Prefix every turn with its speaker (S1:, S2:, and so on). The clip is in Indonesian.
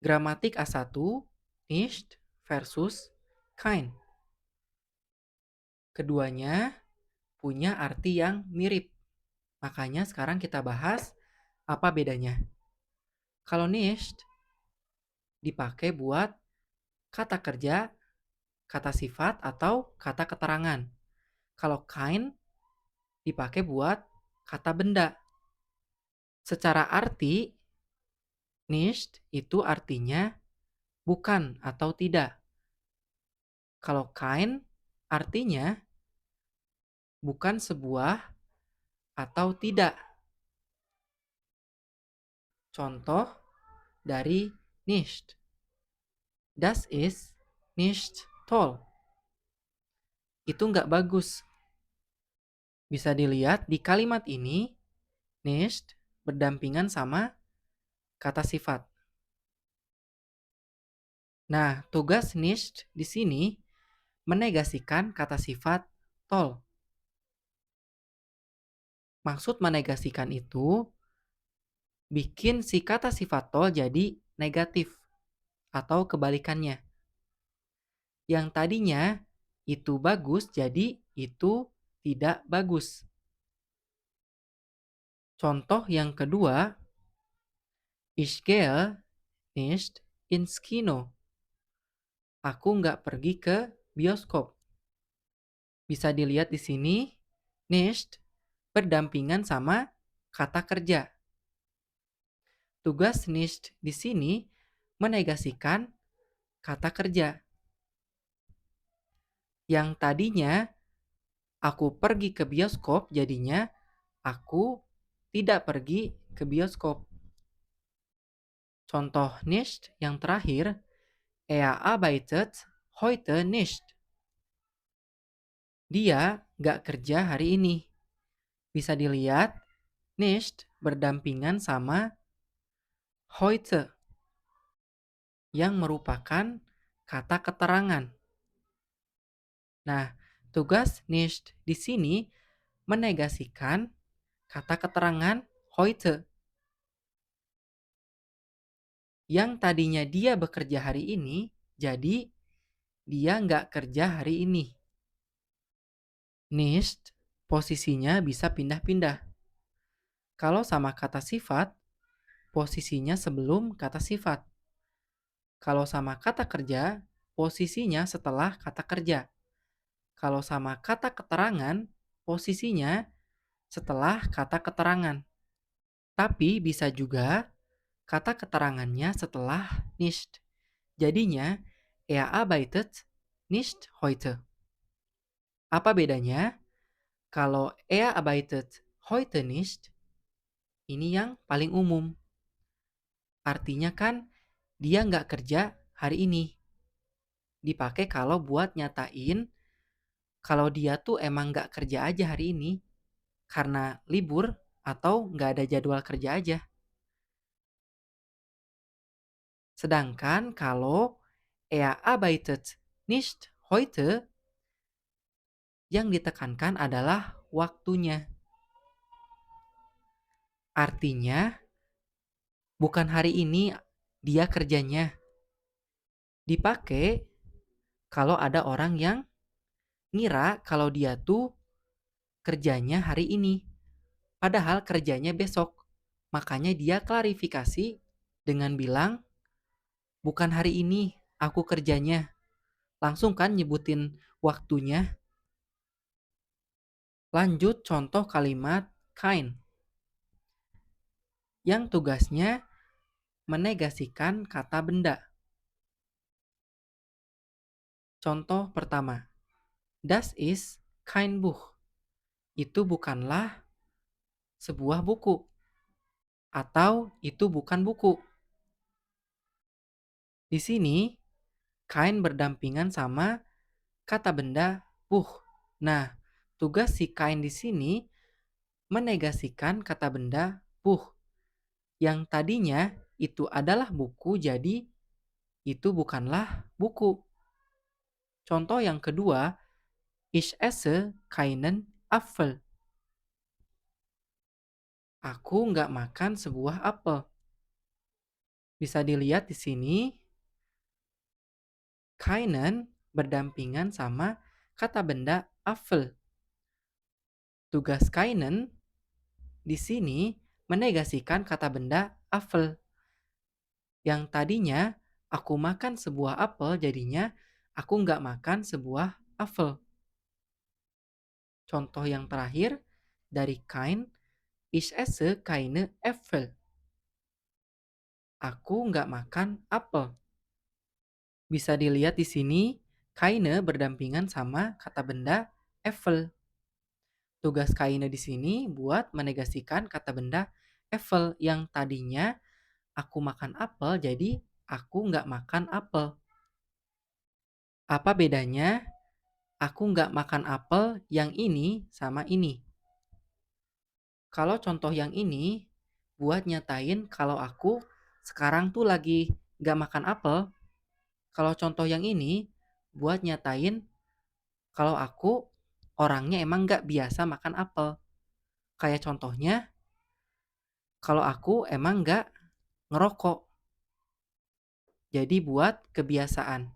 S1: Gramatik A1, nicht versus kein. Keduanya punya arti yang mirip. Makanya sekarang kita bahas apa bedanya. Kalau nicht dipakai buat kata kerja, kata sifat, atau kata keterangan. Kalau kein dipakai buat kata benda. Secara arti, nicht itu artinya bukan atau tidak. Kalau kein artinya bukan sebuah atau tidak. Contoh dari nicht. Das ist nicht toll. Itu nggak bagus. Bisa dilihat di kalimat ini, nicht berdampingan sama kata sifat. Nah, tugas nicht di sini menegasikan kata sifat toll. Maksud menegasikan itu bikin si kata sifat toll jadi negatif atau kebalikannya. Yang tadinya itu bagus jadi itu tidak bagus. Contoh yang kedua, ich gehe nicht ins Kino. Aku nggak pergi ke bioskop. Bisa dilihat di sini, nicht berdampingan sama kata kerja. Tugas nicht di sini menegasikan kata kerja. Yang tadinya aku pergi ke bioskop, jadinya aku tidak pergi ke bioskop. Contoh nicht yang terakhir, er arbeitet heute nicht. Dia nggak kerja hari ini. Bisa dilihat, nicht berdampingan sama heute yang merupakan kata keterangan. Nah, tugas nicht di sini menegasikan kata keterangan heute. Yang tadinya dia bekerja hari ini, jadi dia nggak kerja hari ini. Nicht posisinya bisa pindah-pindah. Kalau sama kata sifat, posisinya sebelum kata sifat. Kalau sama kata kerja, posisinya setelah kata kerja. Kalau sama kata keterangan, posisinya setelah kata keterangan. Tapi bisa juga kata keterangannya setelah nicht. Jadinya, er arbeitet nicht heute. Apa bedanya? Kalau er arbeitet heute nicht, ini yang paling umum. Artinya kan dia nggak kerja hari ini. Dipakai kalau buat nyatain kalau dia tuh emang nggak kerja aja hari ini karena libur atau nggak ada jadwal kerja aja. Sedangkan kalau er arbeitet nicht heute, yang ditekankan adalah waktunya. Artinya, bukan hari ini dia kerjanya. Dipakai kalau ada orang yang ngira kalau dia tuh kerjanya hari ini. Padahal kerjanya besok. Makanya dia klarifikasi dengan bilang, bukan hari ini aku kerjanya. Langsung kan nyebutin waktunya. Lanjut contoh kalimat kein. Yang tugasnya menegasikan kata benda. Contoh pertama, das ist kein Buch. Itu bukanlah sebuah buku. Atau itu bukan buku. Di sini, kein berdampingan sama kata benda Buch. Nah, tugas si kein di sini menegasikan kata benda Buch. Yang tadinya itu adalah buku, jadi itu bukanlah buku. Contoh yang kedua, ich esse keinen Apfel. Aku nggak makan sebuah apel. Bisa dilihat di sini, keinen berdampingan sama kata benda Apfel. Tugas keinen di sini menegasikan kata benda Apfel. Yang tadinya aku makan sebuah apel, jadinya aku nggak makan sebuah apel. Contoh yang terakhir dari kein, ich esse keine Äpfel. Aku nggak makan apel. Bisa dilihat di sini, keine berdampingan sama kata benda Äpfel. Tugas keine di sini buat menegasikan kata benda Äpfel yang tadinya aku makan apel, jadi aku nggak makan apel. Apa bedanya aku nggak makan apel yang ini sama ini? Kalau contoh yang ini, buat nyatain kalau aku sekarang tuh lagi nggak makan apel. Kalau contoh yang ini, buat nyatain kalau aku orangnya emang nggak biasa makan apel. Kayak contohnya, kalau aku emang nggak ngerokok. Jadi buat kebiasaan.